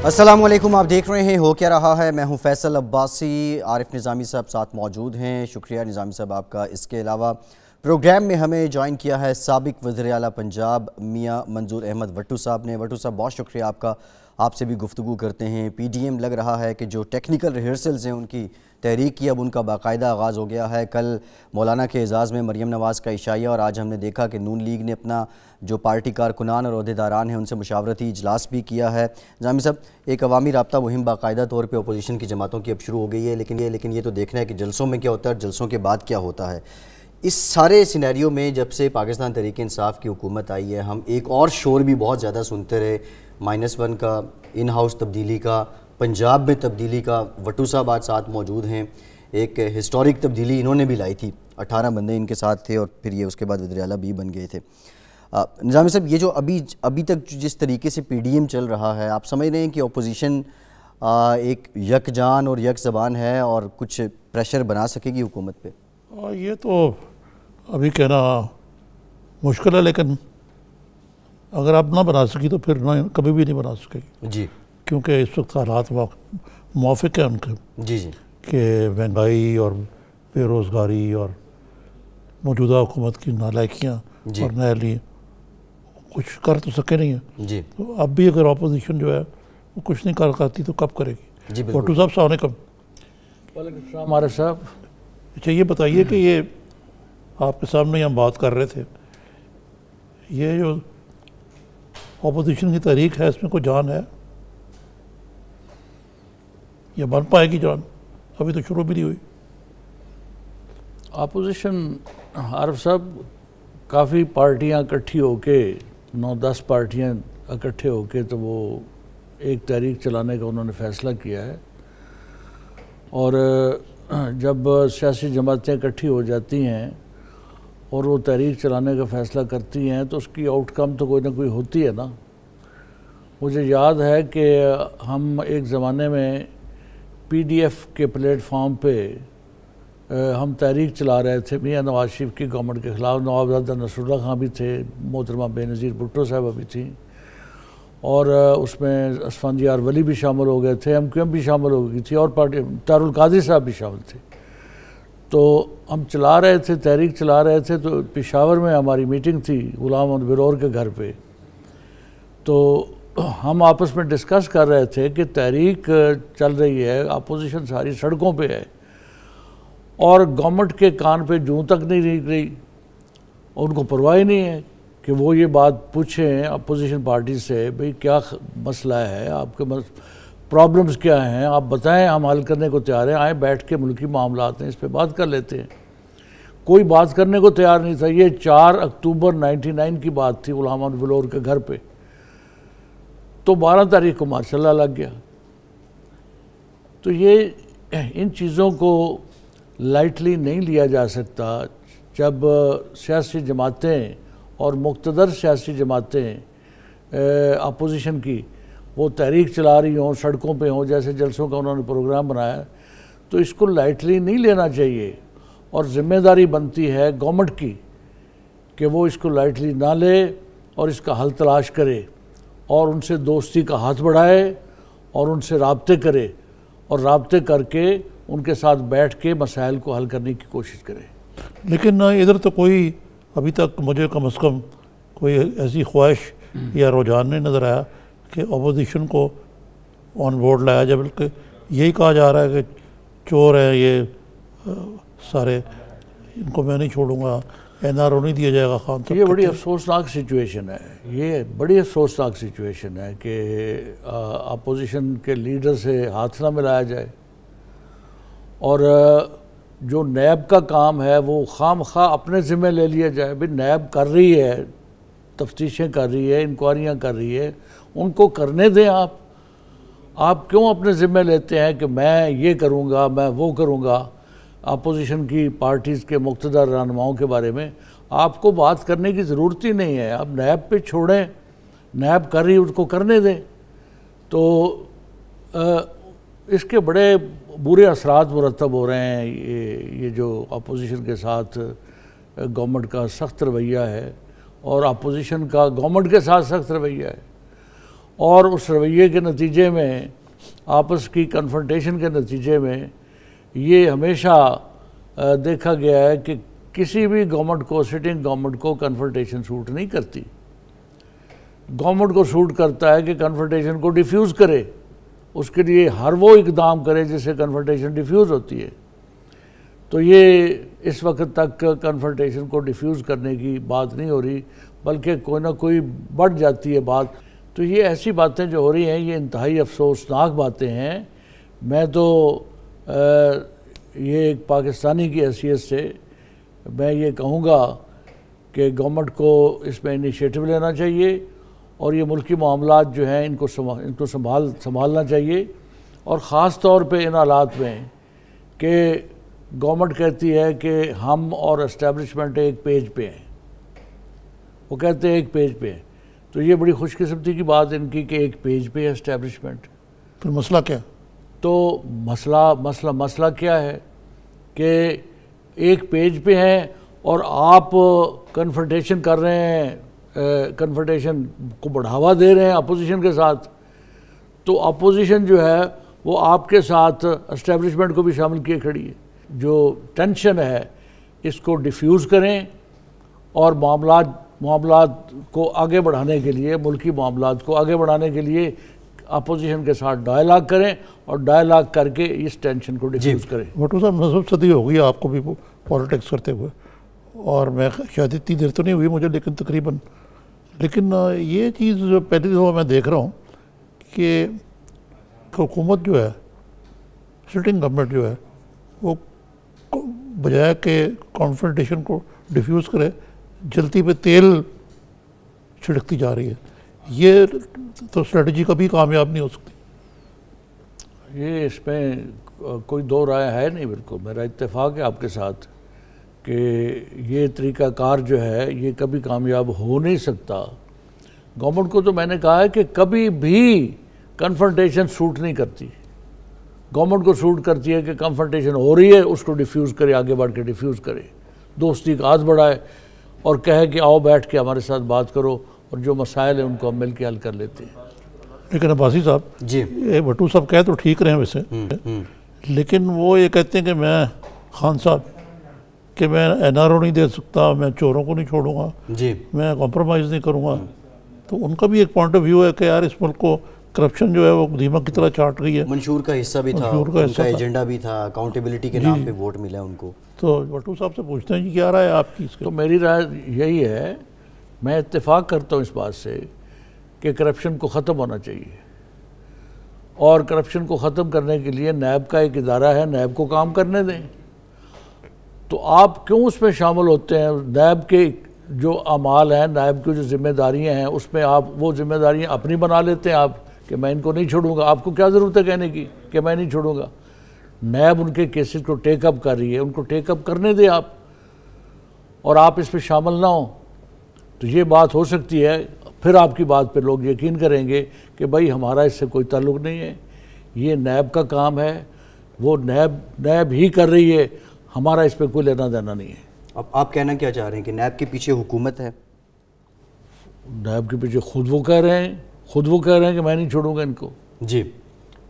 السلام علیکم، آپ دیکھ رہے ہیں ہو کیا رہا ہے۔ میں ہوں فیصل عباسی، عارف نظامی صاحب ساتھ موجود ہیں۔ شکریہ نظامی صاحب آپ کا۔ اس کے علاوہ پروگرام میں ہمیں جوائن کیا ہے سابق وزیر اعلیٰ پنجاب میاں منظور احمد وٹو صاحب نے۔ وٹو صاحب بہت شکریہ آپ کا، آپ سے بھی گفتگو کرتے ہیں۔ پی ڈی ایم لگ رہا ہے کہ جو ٹیکنیکل ریہرسلز ہیں ان کی تحریک کی اب ان کا باقاعدہ آغاز ہو گیا ہے۔ کل مولانا کے اعزاز میں مریم نواز کا عشائیہ، اور آج ہم نے دیکھا کہ نون لیگ نے اپنا جو پارٹی کارکنان اور عہدیداران ہیں ان سے مشاورتی اجلاس بھی کیا ہے۔ نظامی صاحب، ایک عوامی رابطہ مہم باقاعدہ طور پہ اپوزیشن کی جماعتوں کی اب شروع ہو گئی ہے، لیکن یہ تو دیکھنا ہے کہ جلسوں میں کیا ہوتا ہے اور جلسوں کے بعد کیا ہوتا ہے۔ اس سارے سینیریو میں جب سے پاکستان تحریک انصاف کی حکومت آئی ہے، ہم ایک اور شور بھی بہت زیادہ سنتے رہے، -1 کا، ان ہاؤس تبدیلی کا، پنجاب میں تبدیلی کا۔ وٹو صاحب آج ساتھ موجود ہیں۔ ایک ہسٹورک تبدیلی انہوں نے بھی لائی تھی، 18 بندے ان کے ساتھ تھے اور پھر یہ اس کے بعد وزیر اعلیٰ بھی بن گئے تھے۔ نظامی صاحب، یہ جو ابھی تک جس طریقے سے پی ڈی ایم چل رہا ہے، آپ سمجھ رہے ہیں کہ اپوزیشن ایک یک جان اور یک زبان ہے اور کچھ پریشر بنا سکے گی حکومت پہ؟ یہ تو ابھی کہنا مشکل ہے، لیکن اگر آپ نہ بنا سکی تو پھر کبھی بھی نہیں بنا سکے گی جی، کیونکہ اس وقت حالات موافق ہیں ان کے جی کہ مہنگائی اور بے روزگاری اور موجودہ حکومت کی نالائکیاں اور نااہلی کچھ کر تو سکے نہیں ہیں۔ جی، تو اب بھی اگر اپوزیشن جو ہے وہ کچھ نہیں کر سکتی تو کب کرے گی؟ جی وٹو صاحب السلام علیکم۔ وعلیکم السلام عارف صاحب۔ اچھا، یہ بتائیے کہ یہ آپ کے سامنے ہم بات کر رہے تھے، یہ جو اپوزیشن کی تحریک ہے اس میں کوئی جان ہے یا بن پائے گی جان؟ ابھی تو شروع بھی نہیں ہوئی۔ اپوزیشن عارف صاحب کافی پارٹیاں اکٹھی ہو کے 9-10 پارٹیاں اکٹھے ہو کے تو وہ ایک تحریک چلانے کا انہوں نے فیصلہ کیا ہے، اور جب سیاسی جماعتیں اکٹھی ہو جاتی ہیں اور وہ تحریک چلانے کا فیصلہ کرتی ہیں تو اس کی آؤٹ کم تو کوئی نہ کوئی ہوتی ہے نا۔ مجھے یاد ہے کہ ہم ایک زمانے میں پی ڈی ایف کے پلیٹ فارم پہ ہم تحریک چلا رہے تھے میاں نواز شریف کی گورنمنٹ کے خلاف۔ نوابزادہ نصر اللہ خان بھی تھے، محترمہ بے نظیر بھٹو صاحبہ بھی تھیں، اور اس میں اسفندیار ولی بھی شامل ہو گئے تھے، ایم کیو ایم بھی شامل ہو گئی تھی، اور پارٹی طاہر القادری صاحب بھی شامل تھے۔ تو ہم چلا رہے تھے، تحریک چلا رہے تھے، تو پشاور میں ہماری میٹنگ تھی غلام محمد برور کے گھر پہ۔ تو ہم آپس میں ڈسکس کر رہے تھے کہ تحریک چل رہی ہے، اپوزیشن ساری سڑکوں پہ ہے اور گورنمنٹ کے کان پہ جوں تک نہیں نکلی، اور ان کو پرواہ نہیں ہے کہ وہ یہ بات پوچھیں اپوزیشن پارٹی سے، بھئی کیا مسئلہ ہے، آپ کے پرابلمز کیا ہیں، آپ بتائیں، ہم حل کرنے کو تیار ہیں، آئیں بیٹھ کے ملکی معاملات ہیں اس پہ بات کر لیتے ہیں۔ کوئی بات کرنے کو تیار نہیں تھا۔ یہ 4 اکتوبر 99 کی بات تھی غلام محمد برور کے گھر پہ۔ تو 12 تاریخ کو ماشاء اللہ لگ گیا۔ تو یہ ان چیزوں کو لائٹلی نہیں لیا جا سکتا جب سیاسی جماعتیں اور مقتدر سیاسی جماعتیں اپوزیشن کی وہ تحریک چلا رہی ہوں، سڑکوں پہ ہوں، جیسے جلسوں کا انہوں نے پروگرام بنایا، تو اس کو لائٹلی نہیں لینا چاہیے، اور ذمہ داری بنتی ہے گورنمنٹ کی کہ وہ اس کو لائٹلی نہ لے اور اس کا حل تلاش کرے، اور ان سے دوستی کا ہاتھ بڑھائے اور ان سے رابطے کرے، اور رابطے کر کے ان کے ساتھ بیٹھ کے مسائل کو حل کرنے کی کوشش کرے۔ لیکن ادھر تو کوئی ابھی تک مجھے کم از کم کوئی ایسی خواہش یا رجحان نہیں نظر آیا کہ اپوزیشن کو آن بورڈ لایا جائے، بلکہ یہی کہا جا رہا ہے کہ چور ہیں یہ سارے، ان کو میں نہیں چھوڑوں گا، این آر او نہیں دیا جائے گا خان صاحب۔ یہ بڑی افسوسناک سچویشن ہے، یہ بڑی افسوسناک سچویشن ہے کہ اپوزیشن کے لیڈر سے ہاتھ نہ ملایا جائے، اور جو نیب کا کام ہے وہ خام خواہ اپنے ذمہ لے لیا جائے۔ بھی نیب کر رہی ہے، تفتیشیں کر رہی ہے، انکوائریاں کر رہی ہے، ان کو کرنے دیں۔ آپ کیوں اپنے ذمہ لیتے ہیں کہ میں یہ کروں گا، میں وہ کروں گا؟ اپوزیشن کی پارٹیز کے مقتدر رہنماؤں کے بارے میں آپ کو بات کرنے کی ضرورت ہی نہیں ہے، آپ نیب پہ چھوڑیں، نیب کر رہی اس کو کرنے دیں۔ تو اس کے بڑے برے اثرات مرتب ہو رہے ہیں۔ یہ جو اپوزیشن کے ساتھ گورنمنٹ کا سخت رویہ ہے، اور اپوزیشن کا گورنمنٹ کے ساتھ سخت رویہ ہے، اور اس رویے کے نتیجے میں آپس کی کنفرنٹیشن کے نتیجے میں یہ ہمیشہ دیکھا گیا ہے کہ کسی بھی گورنمنٹ کو، سٹنگ گورنمنٹ کو کنفرنٹیشن سوٹ نہیں کرتی. گورنمنٹ کو سوٹ کرتا ہے کہ کنفرنٹیشن کو ڈیفیوز کرے، اس کے لیے ہر وہ اقدام کرے جس سے کنفرنٹیشن ڈیفیوز ہوتی ہے. تو یہ اس وقت تک کنفرنٹیشن کو ڈیفیوز کرنے کی بات نہیں ہو رہی، بلکہ کوئی نہ کوئی بڑھ جاتی ہے بات. تو یہ ایسی باتیں جو ہو رہی ہیں یہ انتہائی افسوسناک باتیں ہیں. میں تو یہ ایک پاکستانی کی حیثیت سے میں یہ کہوں گا کہ گورنمنٹ کو اس میں انیشیٹو لینا چاہیے اور یہ ملکی معاملات جو ہیں ان کو سنبھالنا چاہیے. اور خاص طور پہ ان حالات میں کہ گورنمنٹ کہتی ہے کہ ہم اور اسٹیبلشمنٹ ایک پیج پہ ہیں، وہ کہتے ہیں ایک پیج پہ ہیں. تو یہ بڑی خوش قسمتی کی بات ان کی کہ ایک پیج پہ ہے اسٹیبلشمنٹ. پھر مسئلہ کیا؟ تو مسئلہ کیا ہے کہ ایک پیج پہ ہیں اور آپ کنفرنٹیشن کر رہے ہیں، کنفرنٹیشن کو بڑھاوا دے رہے ہیں اپوزیشن کے ساتھ. تو اپوزیشن جو ہے وہ آپ کے ساتھ اسٹیبلشمنٹ کو بھی شامل کیے کھڑی ہے. جو ٹینشن ہے اس کو ڈیفیوز کریں اور معاملات کو آگے بڑھانے کے لیے، ملکی معاملات کو آگے بڑھانے کے لیے اپوزیشن کے ساتھ ڈائیلاگ کریں اور ڈائیلاگ کر کے اس ٹینشن کو ڈیفیوز کریں. بھٹو صاحب نصف صدی ہو گئی آپ کو بھی پالیٹکس کرتے ہوئے، اور میں شاید اتنی دیر تو نہیں ہوئی مجھے لیکن یہ چیز پہلی دفعہ میں دیکھ رہا ہوں کہ حکومت جو ہے، سٹنگ گورنمنٹ جو ہے، وہ بجائے کہ کانفرنٹیشن کو ڈیفیوز کرے جلتی پہ تیل چھڑکتی جا رہی ہے. یہ تو اسٹریٹجی کبھی کامیاب نہیں ہو سکتی. یہ اس میں کوئی دو رائے ہے نہیں. بالکل میرا اتفاق ہے آپ کے ساتھ کہ یہ طریقہ کار جو ہے یہ کبھی کامیاب ہو نہیں سکتا. گورنمنٹ کو تو میں نے کہا ہے کہ کبھی بھی کنفرنٹیشن سوٹ نہیں کرتی. گورنمنٹ کو سوٹ کرتی ہے کہ کنفرنٹیشن ہو رہی ہے اس کو ڈیفیوز کرے، آگے بڑھ کے ڈیفیوز کرے، دوستی کا ہاتھ بڑھائے اور کہے کہ آؤ بیٹھ کے ہمارے ساتھ بات کرو اور جو مسائل ہیں ان کو ہم مل کے حل کر لیتے ہیں. لیکن عباسی صاحب جی، بھٹو صاحب کہے تو ٹھیک رہے ہیں ویسے، لیکن وہ یہ کہتے ہیں کہ میں خان صاحب کہ میں این آر او نہیں دے سکتا، میں چوروں کو نہیں چھوڑوں گا، جی میں کمپرومائز نہیں کروں گا. تو ان کا بھی ایک پوائنٹ آف ویو ہے کہ یار اس ملک کو کرپشن جو ہے وہ دیمک کی طرح چاٹ رہی ہے. منشور کا حصہ بھی تھا، ان کا ایجنڈا بھی تھا، اکاؤنٹیبلٹی کے نام پہ ووٹ ملا ان کو. تو بھٹو صاحب سے پوچھتے ہیں جی کیا رائے ہے آپ کی اس کے؟ تو میری رائے یہی ہے، میں اتفاق کرتا ہوں اس بات سے کہ کرپشن کو ختم ہونا چاہیے، اور کرپشن کو ختم کرنے کے لیے نیب کا ایک ادارہ ہے، نیب کو کام کرنے دیں. تو آپ کیوں اس میں شامل ہوتے ہیں؟ نیب کے جو اعمال ہیں، نیب کی جو ذمہ داریاں ہیں، اس میں آپ وہ ذمہ داریاں اپنی بنا لیتے ہیں آپ کہ میں ان کو نہیں چھوڑوں گا. آپ کو کیا ضرورت ہے کہنے کی کہ میں نہیں چھوڑوں گا؟ نیب ان کے کیسز کو ٹیک اپ کر رہی ہے، ان کو ٹیک اپ کرنے دیں آپ، اور آپ اس پہ شامل نہ ہوں. تو یہ بات ہو سکتی ہے، پھر آپ کی بات پہ لوگ یقین کریں گے کہ بھائی ہمارا اس سے کوئی تعلق نہیں ہے، یہ نیب کا کام ہے، وہ نیب ہی کر رہی ہے، ہمارا اس پہ کوئی لینا دینا نہیں ہے. اب آپ کہنا کیا چاہ رہے ہیں کہ نیب کے پیچھے حکومت ہے؟ نیب کے پیچھے خود وہ کہہ رہے ہیں کہ میں نہیں چھوڑوں گا ان کو. جی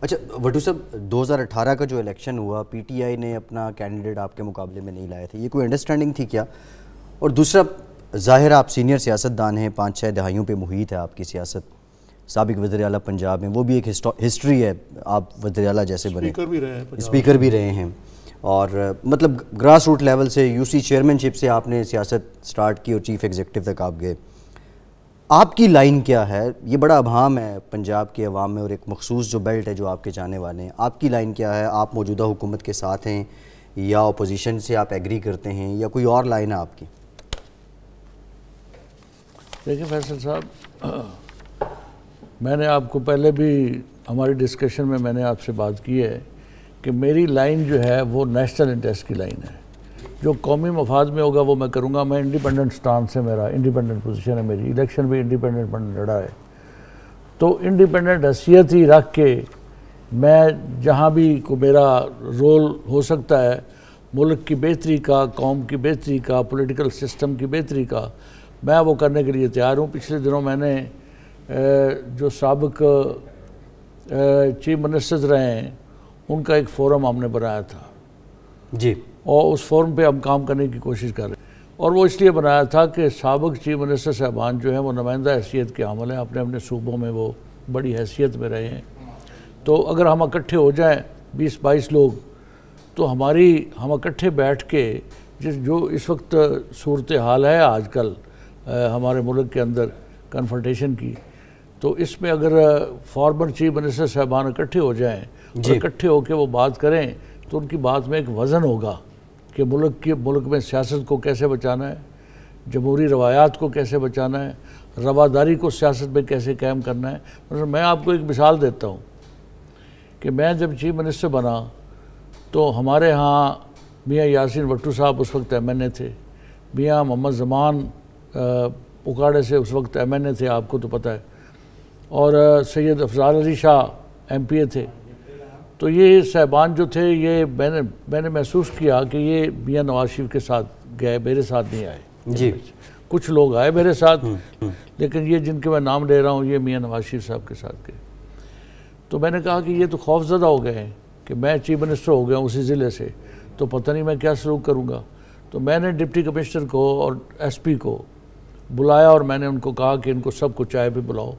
اچھا بھٹو صاحب، 2018 کا جو الیکشن ہوا، پی ٹی آئی نے اپنا کینڈیڈیٹ آپ کے مقابلے میں نہیں لائے تھے، یہ کوئی انڈرسٹینڈنگ تھی کیا؟ اور دوسرا، ظاہر آپ سینئر سیاستدان ہیں، 5-6 دہائیوں پہ محیط ہے آپ کی سیاست، سابق وزیر اعلیٰ پنجاب میں، وہ بھی ایک ہسٹری ہے، آپ وزیر اعلیٰ جیسے بنے، اسپیکر بھی رہے ہیں، اور مطلب گراس روٹ لیول سے یو سی چیئرمین شپ سے آپ نے سیاست سٹارٹ کی اور چیف ایگزیکٹو تک آپ گئے. آپ کی لائن کیا ہے؟ یہ بڑا ابہام ہے پنجاب کے عوام میں اور ایک مخصوص جو بیلٹ ہے جو آپ کے چاہنے والے ہیں. آپ کی لائن کیا ہے؟ آپ موجودہ حکومت کے ساتھ ہیں یا اپوزیشن سے آپ ایگری کرتے ہیں یا کوئی اور لائن ہے آپ کی؟ دیکھیں فیصل صاحب، میں نے آپ کو پہلے بھی ہماری ڈسکشن میں نے آپ سے بات کی ہے کہ میری لائن جو ہے وہ نیشنل انٹرسٹ کی لائن ہے. جو قومی مفاد میں ہوگا وہ میں کروں گا. میں انڈیپینڈنٹ سٹانس ہے، میرا انڈیپینڈنٹ پوزیشن ہے، میری الیکشن بھی انڈیپینڈنٹ لڑا ہے. تو انڈیپینڈنٹ حیثیت ہی رکھ کے میں جہاں بھی کو میرا رول ہو سکتا ہے ملک کی بہتری کا، قوم کی بہتری کا، پولیٹیکل سسٹم کی بہتری کا، میں وہ کرنے کے لیے تیار ہوں. پچھلے دنوں میں نے جو سابق چیف منسٹرز رہے ہیں ان کا ایک فورم ہم نے بنایا تھا جی، اور اس فورم پہ ہم کام کرنے کی کوشش کر رہے ہیں، اور وہ اس لیے بنایا تھا کہ سابق چیف منسٹر صاحبان جو ہیں وہ نمائندہ حیثیت کے حامل ہیں، اپنے اپنے صوبوں میں وہ بڑی حیثیت میں رہے ہیں، تو اگر ہم اکٹھے ہو جائیں 20-22 لوگ تو ہم اکٹھے بیٹھ کے جو اس وقت صورتحال ہے آج کل ہمارے ملک کے اندر کنفرنٹیشن کی، تو اس میں اگر فارمر چیف منسٹر صاحبان اکٹھے ہو جائیں اور اکٹھے ہو کے وہ بات کریں تو ان کی بات میں ایک وزن ہوگا کہ ملک میں سیاست کو کیسے بچانا ہے، جمہوری روایات کو کیسے بچانا ہے، رواداری کو سیاست میں کیسے قائم کرنا ہے۔ مثلا میں آپ کو ایک مثال دیتا ہوں کہ میں جب چیف منسٹر بنا تو ہمارے ہاں میاں یاسین بھٹو صاحب اس وقت ایم این اے تھے، میاں محمد زمان اکاڑے سے اس وقت ایم این اے تھے، آپ کو تو پتہ ہے، اور سید افضال علی شاہ ایم پی اے تھے۔ تو یہ صاحبان جو تھے، یہ میں نے محسوس کیا کہ یہ میاں نواز شریف کے ساتھ گئے، میرے ساتھ نہیں آئے۔ جی، کچھ لوگ آئے میرے ساتھ، لیکن یہ جن کے میں نام لے رہا ہوں یہ میاں نواز شریف صاحب کے ساتھ گئے۔ تو میں نے کہا کہ یہ تو خوف زدہ ہو گئے ہیں کہ میں چیف منسٹر ہو گیا ہوں اسی ضلع سے، تو پتہ نہیں میں کیا سلوک کروں گا۔ تو میں نے ڈپٹی کمشنر کو اور ایس پی کو بلایا اور میں نے ان کو کہا کہ ان کو سب کو چائے پہ بلاؤ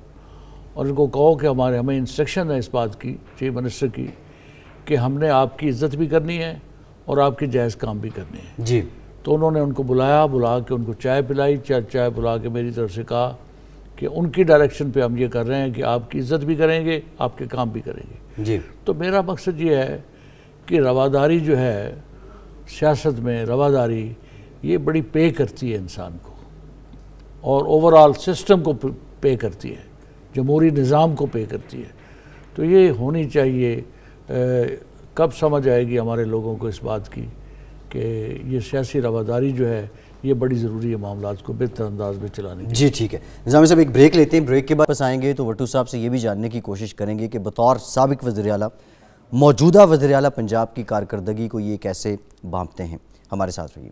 اور ان کو کہو کہ ہمیں انسٹرکشن ہے اس بات کی، چیف منسٹر کی، کہ ہم نے آپ کی عزت بھی کرنی ہے اور آپ کے جائز کام بھی کرنے ہیں۔ جی، تو انہوں نے ان کو بلا کے ان کو چائے پلائی، چائے بلا کے میری طرف سے کہا کہ ان کی ڈائریکشن پہ ہم یہ کر رہے ہیں کہ آپ کی عزت بھی کریں گے، آپ کے کام بھی کریں گے۔ جی، تو میرا مقصد یہ ہے کہ رواداری جو ہے سیاست میں، رواداری یہ بڑی پے کرتی ہے انسان کو، اور اوورآل سسٹم کو پے کرتی ہے، جمہوری نظام کو پے کرتی ہے۔ تو یہ ہونی چاہیے۔ کب سمجھ آئے گی ہمارے لوگوں کو اس بات کی کہ یہ سیاسی رواداری جو ہے یہ بڑی ضروری ہے معاملات کو بہتر انداز میں چلانے کی۔ جی ٹھیک ہے نظامی صاحب، ایک بریک لیتے ہیں، بریک کے بعد پس آئیں گے تو وٹو صاحب سے یہ بھی جاننے کی کوشش کریں گے کہ بطور سابق وزیر اعلیٰ، موجودہ وزیر اعلیٰ پنجاب کی کارکردگی کو یہ کیسے بھانپتے ہیں۔ ہمارے ساتھ رہیے۔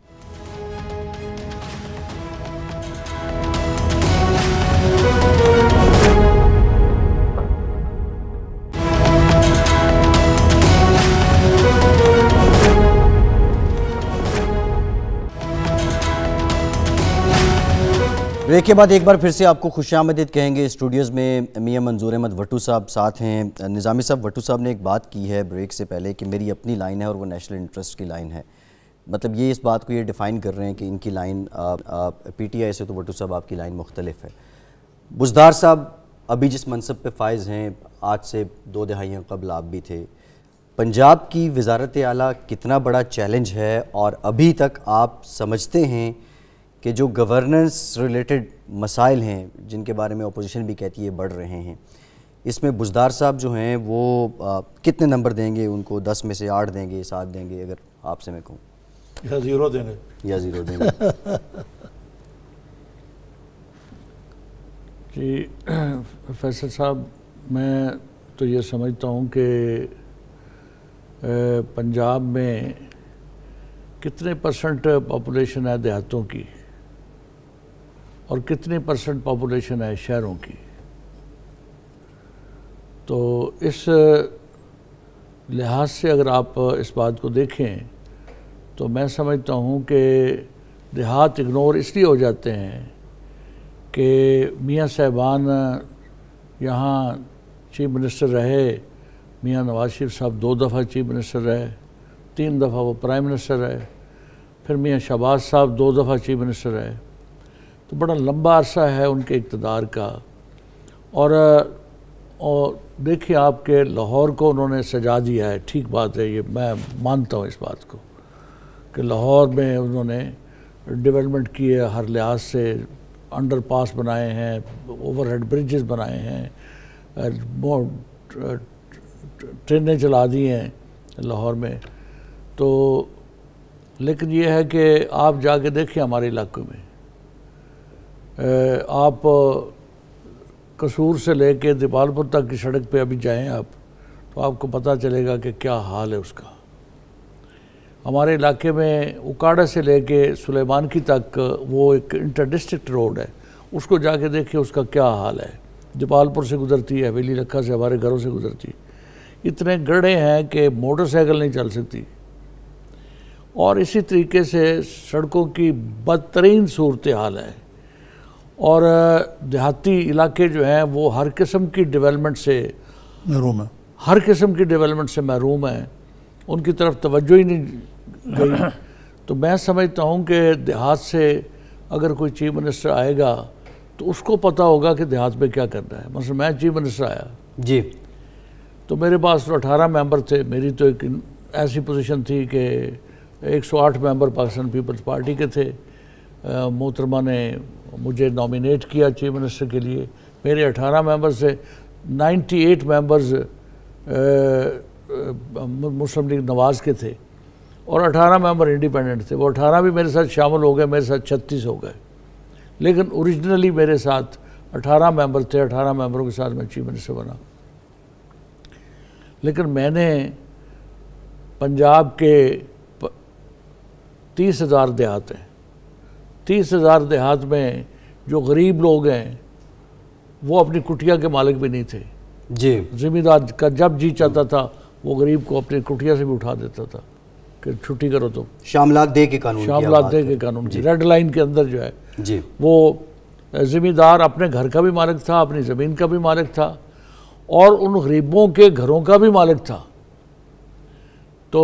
بریک کے بعد ایک بار پھر سے آپ کو خوش آمدید کہیں گے۔ اسٹوڈیوز میں میاں منظور احمد وٹو صاحب ساتھ ہیں۔ نظامی صاحب، وٹو صاحب نے ایک بات کی ہے بریک سے پہلے کہ میری اپنی لائن ہے اور وہ نیشنل انٹرسٹ کی لائن ہے، مطلب یہ اس بات کو یہ ڈیفائن کر رہے ہیں کہ ان کی لائن پی ٹی آئی سے تو وٹو صاحب آپ کی لائن مختلف ہے۔ بزدار صاحب ابھی جس منصب پہ فائز ہیں، آج سے 2 دہائیاں قبل آپ بھی تھے، پنجاب کی وزارت اعلیٰ کتنا بڑا چیلنج ہے، اور ابھی تک آپ سمجھتے ہیں کہ جو گورننس ریلیٹڈ مسائل ہیں جن کے بارے میں اپوزیشن بھی کہتی ہے بڑھ رہے ہیں، اس میں بزدار صاحب جو ہیں وہ کتنے نمبر دیں گے ان کو؟ 10 میں سے 8 دیں گے، 7 دیں گے، اگر آپ سے میں کہوں؟ یا 0 دیں گے؟ یا 0 دیں گے؟ جی فیصل صاحب، میں تو یہ سمجھتا ہوں کہ پنجاب میں کتنے پرسنٹ پاپولیشن ہے دیہاتوں کی اور کتنی پرسنٹ پاپولیشن ہے شہروں کی، تو اس لحاظ سے اگر آپ اس بات کو دیکھیں تو میں سمجھتا ہوں کہ دیہات اگنور اس لیے ہو جاتے ہیں کہ میاں صاحبان یہاں چیف منسٹر رہے، میاں نواز شریف صاحب 2 دفعہ چیف منسٹر رہے، 3 دفعہ وہ پرائم منسٹر رہے، پھر میاں شہباز صاحب 2 دفعہ چیف منسٹر رہے، تو بڑا لمبا عرصہ ہے ان کے اقتدار کا۔ اور دیکھیں آپ کے لاہور کو انہوں نے سجا دیا ہے، ٹھیک بات ہے، یہ میں مانتا ہوں اس بات کو کہ لاہور میں انہوں نے ڈیولپمنٹ کی ہے، ہر لحاظ سے انڈر پاس بنائے ہیں، اوور ہیڈ بریجز بنائے ہیں، ٹرینیں چلا دی ہیں لاہور میں۔ تو لیکن یہ ہے کہ آپ جا کے دیکھیں ہمارے علاقے میں، آپ قصور سے لے کے دیپالپور تک کی سڑک پہ ابھی جائیں آپ تو آپ کو پتہ چلے گا کہ کیا حال ہے اس کا۔ ہمارے علاقے میں اکاڑا سے لے کے سلیمان کی تک وہ ایک انٹر ڈسٹرکٹ روڈ ہے، اس کو جا کے دیکھیں اس کا کیا حال ہے، جپال پور سے گزرتی ہے، حویلی لکھا سے ہمارے گھروں سے گزرتی ہے، اتنے گڑھے ہیں کہ موٹر سائیکل نہیں چل سکتی، اور اسی طریقے سے سڑکوں کی بدترین صورتحال ہے، اور دیہاتی علاقے جو ہیں وہ ہر قسم کی ڈیولپمنٹ سے محروم ہے، ہر قسم کی ڈیولپمنٹ سے محروم ہیں، ان کی طرف توجہ ہی نہیں گئی۔ تو میں سمجھتا ہوں کہ دیہات سے اگر کوئی چیف منسٹر آئے گا تو اس کو پتہ ہوگا کہ دیہات میں کیا کرنا ہے۔ مثلا میں چیف منسٹر آیا جی تو میرے پاس 18 ممبر تھے، میری تو ایک ایسی پوزیشن تھی کہ 108 ممبر پاکستان پیپلز پارٹی کے تھے، محترمہ نے مجھے نامینیٹ کیا چیف منسٹر کے لیے، میرے 18 ممبر سے 98 ممبرز مسلم لیگ نواز کے تھے اور 18 ممبر انڈیپینڈنٹ تھے، وہ 18 بھی میرے ساتھ شامل ہو گئے، میرے ساتھ 36 ہو گئے، لیکن اوریجنلی میرے ساتھ 18 ممبر تھے، 18 ممبروں کے ساتھ میں چیف منسٹر بنا۔ لیکن میں نے پنجاب کے 30,000 دیہات ہیں، 30,000 دیہات میں جو غریب لوگ ہیں وہ اپنی کٹیا کے مالک بھی نہیں تھے، جی زمیندار کا جب جی چاہتا تھا وہ غریب کو اپنی کٹیا سے بھی اٹھا دیتا تھا کہ چھٹی کرو تو شاملات دے کے قانون، شاملات دے کے قانون کی ریڈ لائن کے اندر جو ہے جی وہ زمیندار اپنے گھر کا بھی مالک تھا، اپنی زمین کا بھی مالک تھا، اور ان غریبوں کے گھروں کا بھی مالک تھا۔ تو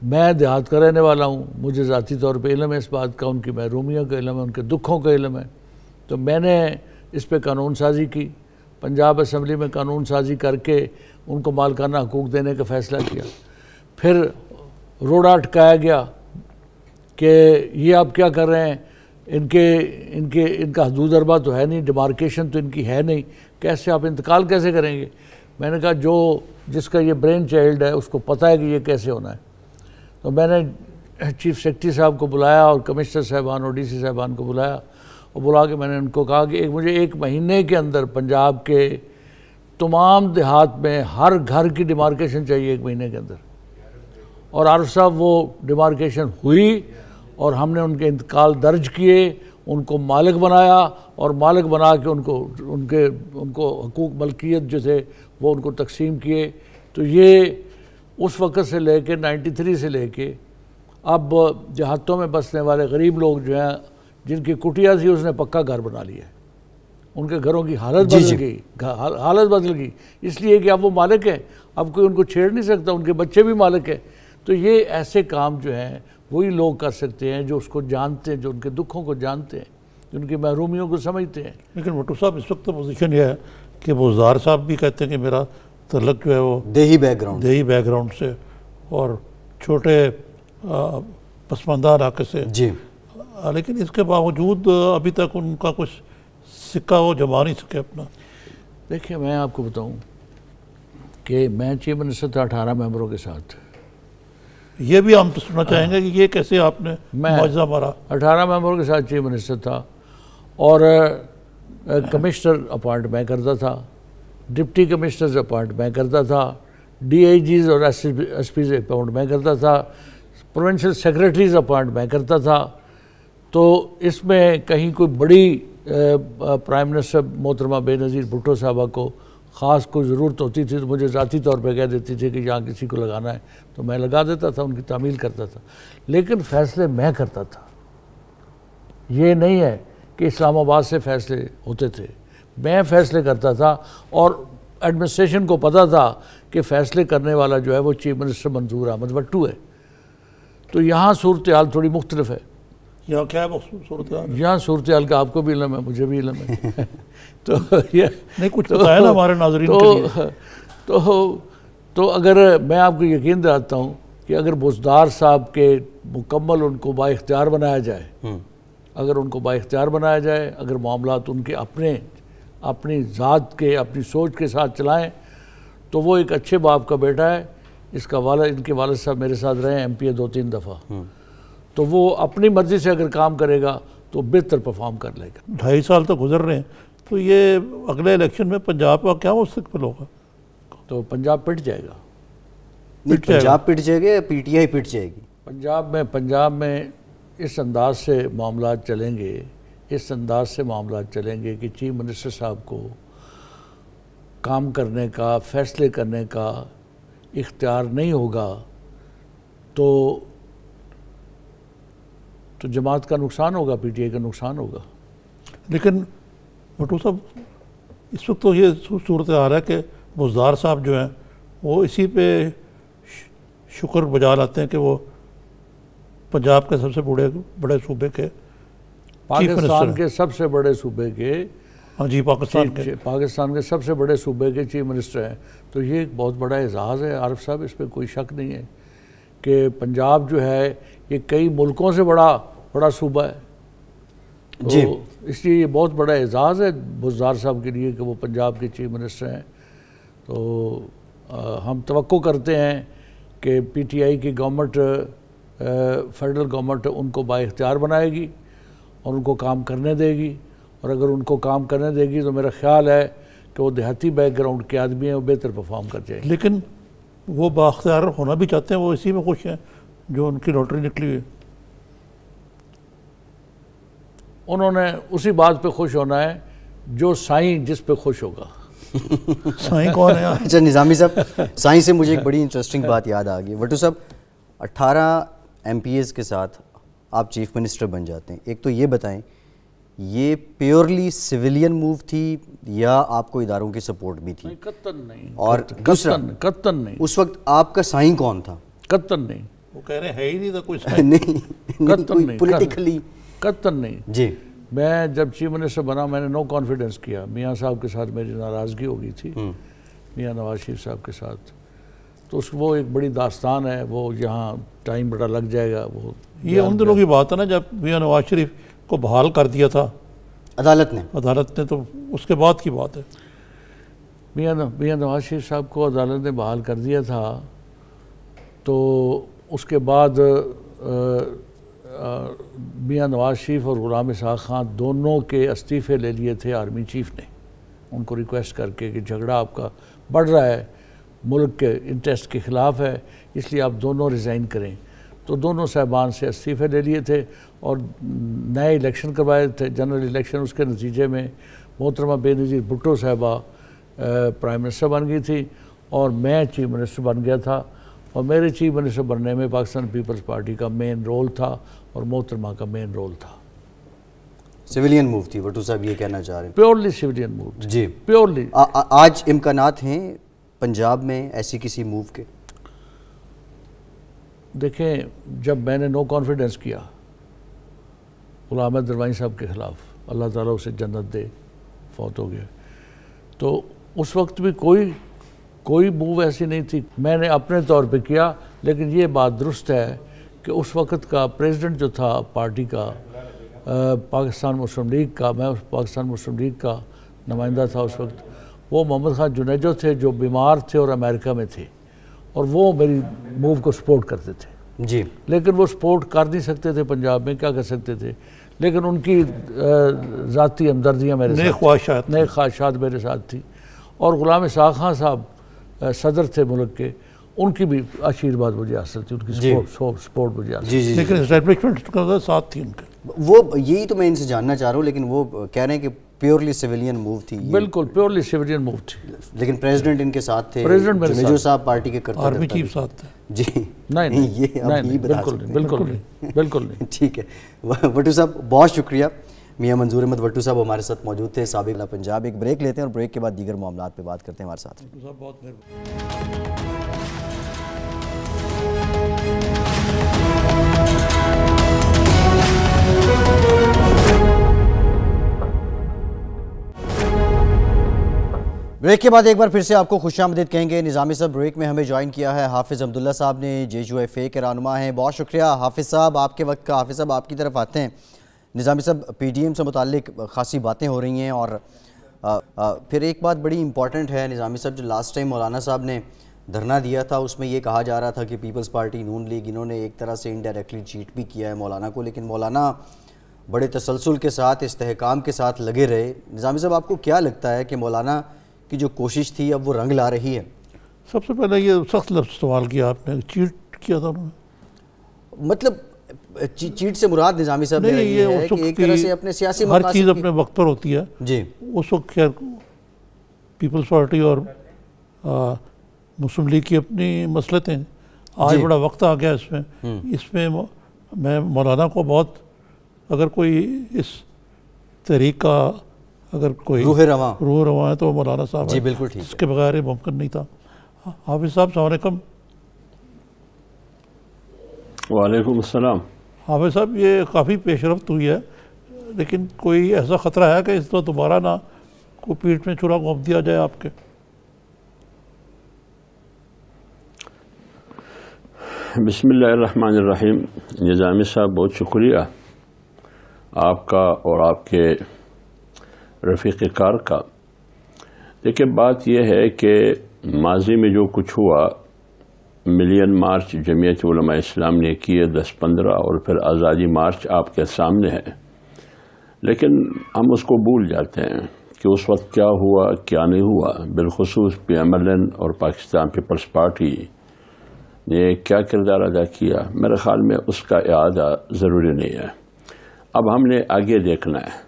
میں دیہات کا رہنے والا ہوں، مجھے ذاتی طور پہ علم ہے اس بات کا، ان کی محرومیوں کا علم ہے، ان کے دکھوں کا علم ہے، تو میں نے اس پہ قانون سازی کی، پنجاب اسمبلی میں قانون سازی کر کے ان کو مالکانہ حقوق دینے کا فیصلہ کیا۔ پھر روڑا اٹکایا گیا کہ یہ آپ کیا کر رہے ہیں، ان کا حدود اربہ تو ہے نہیں، ڈیمارکیشن تو ان کی ہے نہیں، کیسے آپ انتقال کیسے کریں گے؟ میں نے کہا جس کا یہ برین چائلڈ ہے اس کو پتہ ہے کہ یہ کیسے ہونا ہے۔ تو میں نے چیف سیکرٹری صاحب کو بلایا اور کمشنر صاحبان اور ڈی سی صاحبان کو بلایا، اور بلا کے میں نے ان کو کہا کہ مجھے 1 مہینے کے اندر پنجاب کے تمام دیہات میں ہر گھر کی ڈیمارکیشن چاہیے 1 مہینے کے اندر۔ اور عارف صاحب وہ ڈیمارکیشن ہوئی اور ہم نے ان کے انتقال درج کیے، ان کو مالک بنایا، اور مالک بنا کے ان کو حقوق ملکیت جو تھے وہ ان کو تقسیم کیے۔ تو یہ اس وقت سے لے کے 93 سے لے کے اب دیہاتوں میں بسنے والے غریب لوگ جو ہیں، جن کی کٹیا تھی اس نے پکا گھر بنا لیا ہے، ان کے گھروں کی حالت بدل گئی، حالت بدل گئی، اس لیے کہ اب وہ مالک ہیں، اب کوئی ان کو چھیڑ نہیں سکتا، ان کے بچے بھی مالک ہیں۔ تو یہ ایسے کام جو ہیں وہی لوگ کر سکتے ہیں جو اس کو جانتے ہیں، جو ان کے دکھوں کو جانتے ہیں، جو ان کی محرومیوں کو سمجھتے ہیں۔ لیکن بھٹو صاحب اس وقت پوزیشن یہ ہے کہ بزدار صاحب بھی کہتے ہیں کہ میرا تعلق جو ہے وہ دیہی بیک گراؤنڈ سے اور چھوٹے پسماندہ علاقے سے، جی لیکن اس کے باوجود ابھی تک ان کا کچھ سکہ وہ جما نہیں سکے اپنا۔ دیکھیں میں آپ کو بتاؤں کہ میں چیف منسٹر تھا 18 ممبروں کے ساتھ، یہ بھی ہم تو سننا چاہیں گے کہ یہ کیسے آپ نے معجزہ مارا۔ 18 ممبروں کے ساتھ چیف منسٹر تھا، اور کمشنر اپوائنٹ میں کرتا تھا، ڈپٹی کمشنرز اپوائنٹ میں کرتا تھا، ڈی آئی جیز اور ایس پیز اپوائنٹ میں کرتا تھا، پروونشل سیکریٹریز اپوائنٹ میں کرتا تھا۔ تو اس میں کہیں کوئی بڑی پرائم منسٹر محترمہ بے نظیر بھٹو صاحبہ کو خاص کوئی ضرورت ہوتی تھی تو مجھے ذاتی طور پہ کہہ دیتی تھی کہ یہاں کسی کو لگانا ہے، تو میں لگا دیتا تھا، ان کی تعمیل کرتا تھا، لیکن فیصلے میں کرتا تھا۔ یہ نہیں ہے کہ اسلام آباد سے فیصلے ہوتے تھے، میں فیصلے کرتا تھا، اور ایڈمنسٹریشن کو پتہ تھا کہ فیصلے کرنے والا جو ہے وہ چیف منسٹر منظور احمد بٹو ہے۔ تو یہاں صورتحال تھوڑی مختلف ہے۔ یہاں کیا ہے صورتحال؟ یہاں صورتحال کا آپ کو بھی علم ہے، مجھے بھی علم ہے۔ تو یہ نہیں کچھ بتایا نا ہمارے ناظرین کے لیے۔ تو اگر میں آپ کو یقین دلاتا ہوں کہ اگر بزدار صاحب کے مکمل ان کو با اختیار بنایا جائے، اگر ان کو با اختیار بنایا جائے، اگر معاملات ان کے اپنی ذات کے، اپنی سوچ کے ساتھ چلائیں، تو وہ ایک اچھے باپ کا بیٹا ہے۔ اس کا ان کے والد صاحب میرے ساتھ رہے ہیں MP 2-3 دفعہ، تو وہ اپنی مرضی سے اگر کام کرے گا تو بہتر پرفارم کر لے گا۔ 2.5 سال تو گزر رہے ہیں، تو یہ اگلے الیکشن میں پنجاب کا کیا مستقبل ہوگا؟ تو پنجاب پٹ جائے گا۔ پنجاب پٹ جائے گا یا PTI پٹ جائے گی؟ پنجاب میں اس انداز سے معاملات چلیں گے، کہ چیف منسٹر صاحب کو کام کرنے کا، فیصلے کرنے کا اختیار نہیں ہوگا تو جماعت کا نقصان ہوگا، پی ٹی آئی کا نقصان ہوگا۔ لیکن بھٹو صاحب اس وقت تو یہ صورت آ رہا ہے کہ بزدار صاحب جو ہیں وہ اسی پہ شکر بجا لاتے ہیں کہ وہ پنجاب کے سب سے بڑے صوبے کے پاکستان کے سب سے بڑے صوبے کے، ہاں جی، پاکستان کے سب سے بڑے صوبے کے چیف منسٹر ہیں، تو یہ ایک بہت بڑا اعزاز ہے عارف صاحب، اس پہ کوئی شک نہیں ہے کہ پنجاب جو ہے یہ کئی ملکوں سے بڑا صوبہ ہے، جی، اس لیے یہ بہت بڑا اعزاز ہے بزدار صاحب کے لیے کہ وہ پنجاب کے چیف منسٹر ہیں۔ تو ہم توقع کرتے ہیں کہ پی ٹی آئی کی گورنمنٹ، فیڈرل گورنمنٹ ان کو با اختیار بنائے گی اور ان کو کام کرنے دے گی، اور اگر ان کو کام کرنے دے گی تو میرا خیال ہے کہ وہ دیہاتی بیک گراؤنڈ کے آدمی ہیں، وہ بہتر پرفارم کر جائیں گے۔ لیکن وہ بااختیار ہونا بھی چاہتے ہیں، وہ اسی میں خوش ہیں جو ان کی لاٹری نکلی ہوئی ہے۔ انہوں نے اسی بات پہ خوش ہونا ہے جو سائیں جس پہ خوش ہوگا۔ سائیں کون ہے؟ اچھا نظامی صاحب، سائیں سے مجھے ایک بڑی انٹرسٹنگ بات یاد آ گئی۔ بھٹو صاحب 18 ایم پی ایز کے ساتھ آپ چیف منسٹر بن جاتے ہیں، ایک تو یہ بتائیں یہ پیورلی سویلین موو تھی یا آپ کو اداروں کی سپورٹ بھی تھی؟ قطن نہیں، اور دوسرا قطن نہیں، اس وقت آپ کا سائیں کون تھا؟ قطن نہیں، وہ کہہ رہے ہیں ہے ہی نہیں تھا کوئی نہیں پولیٹیکلی، قطن نہیں۔ جی، میں جب چیف منسٹر بنا میں نے نو کانفیڈنس کیا، میاں صاحب کے ساتھ میری ناراضگی ہو گئی تھی، میاں نواز شریف صاحب کے ساتھ، تو وہ ایک بڑی داستان ہے، وہ یہاں ٹائم بڑا لگ جائے گا۔ وہ یہ ان دنوں کی بات ہے نا جب میاں نواز شریف کو بحال کر دیا تھا عدالت نے، تو اس کے بعد کی بات ہے۔ میاں نواز شریف صاحب کو عدالت نے بحال کر دیا تھا، تو اس کے بعد میاں نواز شریف اور غلام اسحاق خان دونوں کے استعفے لے لیے تھے آرمی چیف نے، ان کو ریکویسٹ کر کے کہ جھگڑا آپ کا بڑھ رہا ہے، ملک کے انٹرسٹ کے خلاف ہے، اس لیے آپ دونوں ریزائن کریں۔ تو دونوں صاحبان سے استعفے لے لیے تھے اور نئے الیکشن کروائے تھے، جنرل الیکشن۔ اس کے نتیجے میں محترمہ بے نظیر بھٹو صاحبہ پرائم منسٹر بن گئی تھی اور میں چیف منسٹر بن گیا تھا، اور میرے چیف منسٹر بننے میں پاکستان پیپلز پارٹی کا مین رول تھا اور محترمہ کا مین رول تھا۔ سویلین موو تھی بھٹو صاحب یہ کہنا چاہ رہے ہیں؟ پیورلی سویلین موو، جی، پیورلی۔ آج امکانات ہیں پنجاب میں ایسی کسی موو کے؟ دیکھیں جب میں نے نو کانفیڈنس کیا غلام احمد دروانی صاحب کے خلاف، اللہ تعالیٰ اسے جنت دے، فوت ہو گئے، تو اس وقت بھی کوئی موو ایسی نہیں تھی، میں نے اپنے طور پہ کیا۔ لیکن یہ بات درست ہے کہ اس وقت کا پریزیڈنٹ جو تھا پارٹی کا، پاکستان مسلم لیگ کا، میں پاکستان مسلم لیگ کا نمائندہ تھا اس وقت، وہ محمد خان جنیجو تھے جو بیمار تھے اور امریکہ میں تھے، اور وہ میری موو کو سپورٹ کرتے تھے۔ جی، لیکن وہ سپورٹ کر نہیں سکتے تھے پنجاب میں، کیا کر سکتے تھے، لیکن ان کی ذاتی ہمدردیاں میرے ساتھ، نئے خواہشات میرے ساتھ تھی، اور غلام اسحاق خان صاحب صدر تھے ملک کے، ان کی بھی آشیرواد مجھے حاصل تھی، ان کی سپورٹ مجھے حاصل تھی، لیکن اسٹیبلشمنٹ کا ساتھ تھی ان کے۔ وہ یہی تو میں ان سے جاننا چاہ رہا ہوں، لیکن وہ کہہ رہے ہیں کہ پیورلی سویلین موو تھی۔ بالکل پیورلی سویلین موو تھی، لیکن پریزیڈنٹ ان کے ساتھ تھے، جنیجو صاحب پارٹی کے کرتا آرمی چیف ساتھ تھے۔ جی نہیں، یہ بالکل نہیں۔ ٹھیک ہے بھٹو صاحب، بہت شکریہ۔ میاں منظور احمد بھٹو صاحب ہمارے ساتھ موجود تھے، سابق پنجاب۔ ایک بریک لیتے ہیں اور بریک کے بعد دیگر معاملات پہ بات کرتے ہیں ہمارے ساتھ۔ بہت بریک کے بعد ایک بار پھر سے آپ کو خوش آمدید کہیں گے۔ نظامی صاحب بریک میں ہمیں جوائن کیا ہے حافظ عبداللہ صاحب نے، JUFA کے رہنما ہیں۔ بہت شکریہ حافظ صاحب آپ کے وقت کا۔ حافظ صاحب آپ کی طرف آتے ہیں۔ نظامی صاحب PDM سے متعلق خاصی باتیں ہو رہی ہیں، اور پھر ایک بات بڑی امپورٹنٹ ہے نظامی صاحب، جو لاسٹ ٹائم مولانا صاحب نے دھرنا دیا تھا اس میں یہ کہا جا رہا تھا کہ پیپلز پارٹی نون لیگ انہوں نے ایک طرح سے انڈائریکٹلی چیٹ بھی کیا ہے مولانا کو، لیکن مولانا بڑے تسلسل کے ساتھ استحکام کے ساتھ لگے رہے۔ نظامی صاحب آپ کو کیا لگتا ہے کہ مولانا کی جو کوشش تھی اب وہ رنگ لا رہی ہے؟ سب سے پہلے یہ سخت لفظ استعمال کیا آپ نے، چیٹ کیا تھا انہوں نے، مطلب چیٹ سے مراد نظامی صاحب یہ ہے کہ ایک طرح سے اپنے سیاسی ہر چیز اپنے وقت پر ہوتی ہے۔ جی، اس وقت خیر پیپلز پارٹی اور مسلم لیگ کی اپنی مصلحتیں، آج بڑا وقت آ گیا اس میں میں مولانا کو بہت، اگر کوئی اس تحریک کا اگر کوئی روح رواں ہے تو مولانا صاحب جی بالکل ٹھیک، اس کے بغیر ممکن نہیں تھا۔ حافظ صاحب السلام علیکم۔ وعلیکم السلام۔ حافظ صاحب یہ کافی پیش رفت ہوئی ہے، لیکن کوئی ایسا خطرہ ہے کہ اس کو دوبارہ نہ کوئی پیٹھ میں چھرا گھونپ دیا جائے آپ کے؟ بسم اللہ الرحمن الرحیم۔ نظامی صاحب بہت شکریہ آپ کا اور آپ کے رفیق کار کا۔ دیکھیں بات یہ ہے کہ ماضی میں جو کچھ ہوا، ملین مارچ جمعیت علماء اسلام نے کیے 10-15 اور پھر آزادی مارچ آپ کے سامنے ہے، لیکن ہم اس کو بھول جاتے ہیں کہ اس وقت کیا ہوا کیا نہیں ہوا، بالخصوص PMLN اور پاکستان پیپلز پارٹی نے کیا کردار ادا کیا۔ میرے خیال میں اس کا اعادہ ضروری نہیں ہے۔ اب ہم نے آگے دیکھنا ہے۔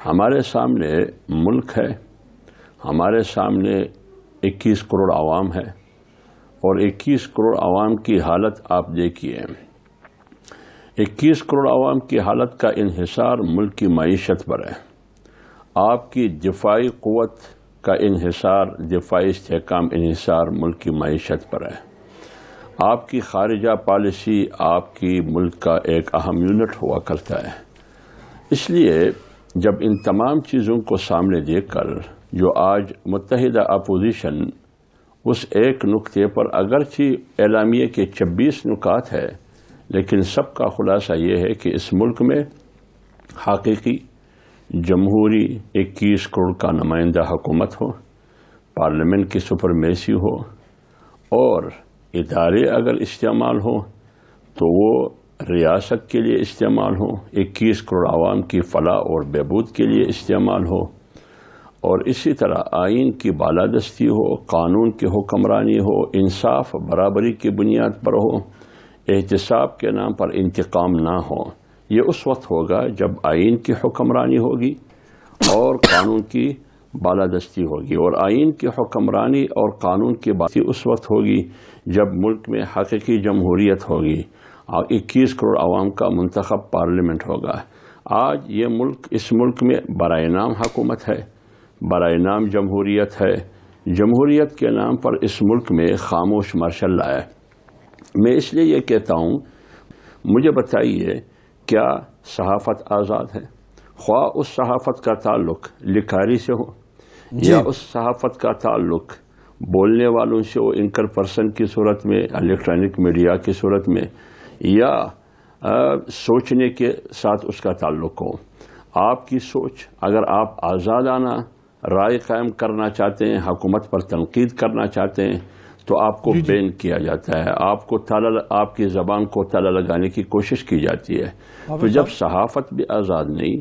ہمارے سامنے ملک ہے، ہمارے سامنے 21 کروڑ عوام ہے، اور 21 کروڑ عوام کی حالت آپ دیکھیے۔ 21 کروڑ عوام کی حالت کا انحصار ملک کی معیشت پر ہے۔ آپ کی دفاعی قوت کا انحصار، دفاعی استحکام انحصار ملک کی معیشت پر ہے۔ آپ کی خارجہ پالیسی آپ کی ملک کا ایک اہم یونٹ ہوا کرتا ہے۔ اس لیے جب ان تمام چیزوں کو سامنے دیکھ کر جو آج متحدہ اپوزیشن اس ایک نقطے پر، اگرچہ اعلامیے کے 26 نکات ہے، لیکن سب کا خلاصہ یہ ہے کہ اس ملک میں حقیقی جمہوری 21 کروڑ کا نمائندہ حکومت ہو، پارلیمنٹ کی سپرمیسی ہو، اور ادارے اگر استعمال ہوں تو وہ ریاست کے لیے استعمال ہوں، 21 کروڑ عوام کی فلاح اور بہبود کے لیے استعمال ہو، اور اسی طرح آئین کی بالادستی ہو، قانون کی حکمرانی ہو، انصاف برابری کی بنیاد پر ہو، احتساب کے نام پر انتقام نہ ہو۔ یہ اس وقت ہوگا جب آئین کی حکمرانی ہوگی اور قانون کی بالادستی ہوگی، اور آئین کی حکمرانی اور قانون کی بالادستی اس وقت ہوگی جب ملک میں حقیقی جمہوریت ہوگی، 21 کروڑ عوام کا منتخب پارلیمنٹ ہوگا۔ آج یہ ملک، اس ملک میں برائے نام حکومت ہے، برائے نام جمہوریت ہے، جمہوریت کے نام پر اس ملک میں خاموش مارشل لا ہے۔ میں اس لیے یہ کہتا ہوں، مجھے بتائیے کیا صحافت آزاد ہے؟ خواہ اس صحافت کا تعلق لکھاری سے ہو یا اس صحافت کا تعلق بولنے والوں سے ہو، اینکر پرسن کی صورت میں، الیکٹرانک میڈیا کی صورت میں، یا سوچنے کے ساتھ اس کا تعلق ہو۔ آپ کی سوچ، اگر آپ آزادانہ رائے قائم کرنا چاہتے ہیں، حکومت پر تنقید کرنا چاہتے ہیں، تو آپ کو بین کیا جاتا ہے، آپ کی زبان کو تالا لگانے کی کوشش کی جاتی ہے۔ تو جب صحافت بھی آزاد نہیں،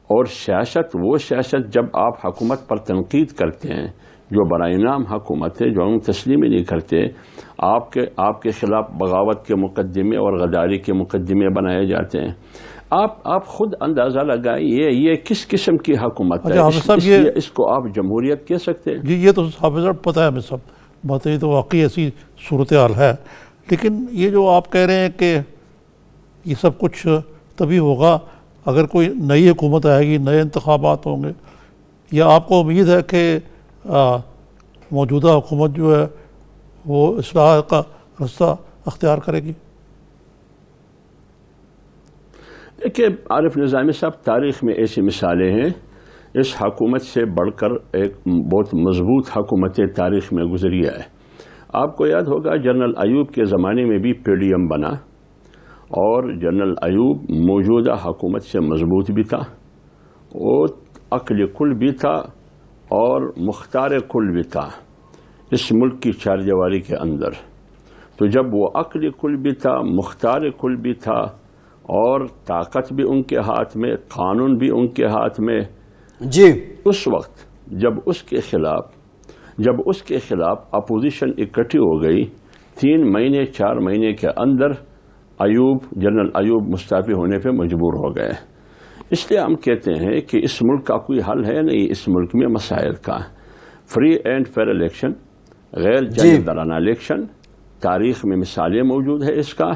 اور سیاست، وہ سیاست جب آپ حکومت پر تنقید کرتے ہیں جو برائے نام حکومت ہے، جو ہم تسلیم ہی نہیں کرتے، آپ کے خلاف بغاوت کے مقدمے اور غداری کے مقدمے بنائے جاتے ہیں، آپ خود اندازہ لگائیے یہ کس قسم کی حکومت ہے۔ اس کو آپ جمہوریت کہہ سکتے ہیں؟ جی یہ تو حافظ صاحب پتہ ہے ہمیں سب باتیں، یہ تو واقعی ایسی صورتحال ہے، لیکن یہ جو آپ کہہ رہے ہیں کہ یہ سب کچھ تبھی ہوگا اگر کوئی نئی حکومت آئے گی، نئے انتخابات ہوں گے، یا آپ کو امید ہے کہ موجودہ حکومت جو ہے وہ اصلاح کا رستہ اختیار کرے گی؟ دیکھیے عارف نظامی صاحب، تاریخ میں ایسی مثالیں ہیں، اس حکومت سے بڑھ کر ایک بہت مضبوط حکومت تاریخ میں گزری ہے۔ آپ کو یاد ہوگا جنرل ایوب کے زمانے میں بھی PDM بنا، اور جنرل ایوب موجودہ حکومت سے مضبوط بھی تھا، وہ عقل کل بھی تھا اور مختار کل بھی تھا اس ملک کی چار دیواری کے اندر۔ تو جب وہ عقل کل بھی تھا، مختار کل بھی تھا، اور طاقت بھی ان کے ہاتھ میں، قانون بھی ان کے ہاتھ میں، جی اس وقت جب اس کے خلاف اپوزیشن اکٹھی ہو گئی، 3 مہینے 4 مہینے کے اندر جنرل ایوب مستعفی ہونے پہ مجبور ہو گئے۔ اس لیے ہم کہتے ہیں کہ اس ملک کا کوئی حل ہے نہیں، اس ملک میں مسائل کا۔ فری اینڈ فیئر الیکشن، غیر جانبدارانہ الیکشن، تاریخ میں مثالیں موجود ہے اس کا،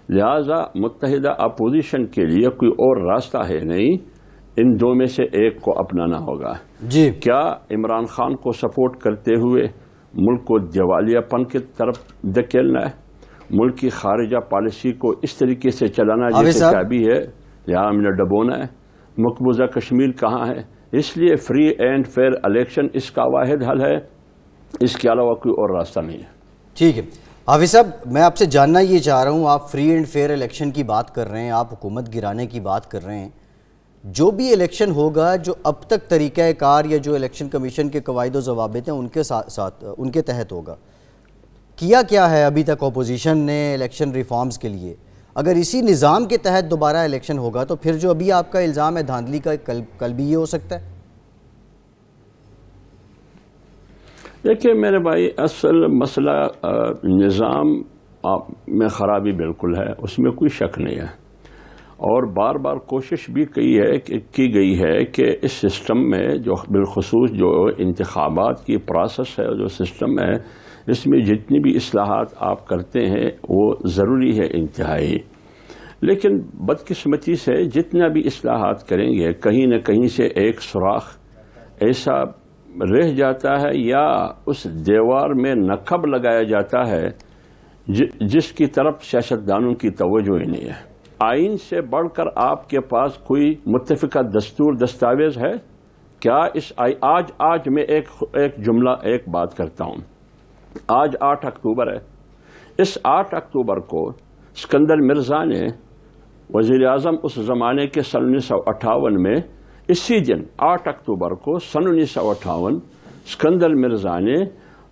لہذا متحدہ اپوزیشن کے لیے کوئی اور راستہ ہے نہیں، ان دو میں سے ایک کو اپنانا ہوگا۔ جی کیا عمران خان کو سپورٹ کرتے ہوئے ملک کو دیوالیہ پن کی طرف دھکیلنا ہے، ملک کی خارجہ پالیسی کو اس طریقے سے چلانا جیسے چابی ہے یہاں ہم نے ڈبونا ہے، مقبوضہ کشمیر کہاں ہے؟ اس لیے فری اینڈ فیئر الیکشن اس کا واحد حل ہے، اس کے علاوہ کوئی اور راستہ نہیں ہے۔ ٹھیک ہے حافظ صاحب، میں آپ سے جاننا یہ چاہ رہا ہوں، آپ فری اینڈ فیئر الیکشن کی بات کر رہے ہیں، آپ حکومت گرانے کی بات کر رہے ہیں، جو بھی الیکشن ہوگا جو اب تک طریقہ کار یا جو الیکشن کمیشن کے قواعد و ضوابط ہیں ان کے تحت ہوگا، کیا ہے ابھی تک اپوزیشن نے الیکشن ریفارمز کے لیے؟ اگر اسی نظام کے تحت دوبارہ الیکشن ہوگا تو پھر جو ابھی آپ کا الزام ہے دھاندلی کا، کل بھی یہ ہو سکتا ہے؟ دیکھیں میرے بھائی، اصل مسئلہ نظام میں خرابی بالکل ہے، اس میں کوئی شک نہیں ہے، اور بار بار کوشش بھی کی گئی ہے کہ اس سسٹم میں جو بالخصوص جو انتخابات کی پروسیس ہے، جو سسٹم ہے، اس میں جتنی بھی اصلاحات آپ کرتے ہیں وہ ضروری ہے انتہائی، لیکن بدقسمتی سے جتنا بھی اصلاحات کریں گے کہیں نہ کہیں سے ایک سوراخ ایسا رہ جاتا ہے یا اس دیوار میں نقب لگایا جاتا ہے جس کی طرف سیاستدانوں کی توجہ ہی نہیں ہے۔ آئین سے بڑھ کر آپ کے پاس کوئی متفقہ دستور دستاویز ہے کیا؟ آج میں ایک بات کرتا ہوں، آج 8 اکتوبر ہے، اس 8 اکتوبر کو اسکندر مرزا نے وزیر اعظم اس زمانے کے سن 1958 میں، اسی دن 8 اکتوبر کو سن 1958 اسکندر مرزا نے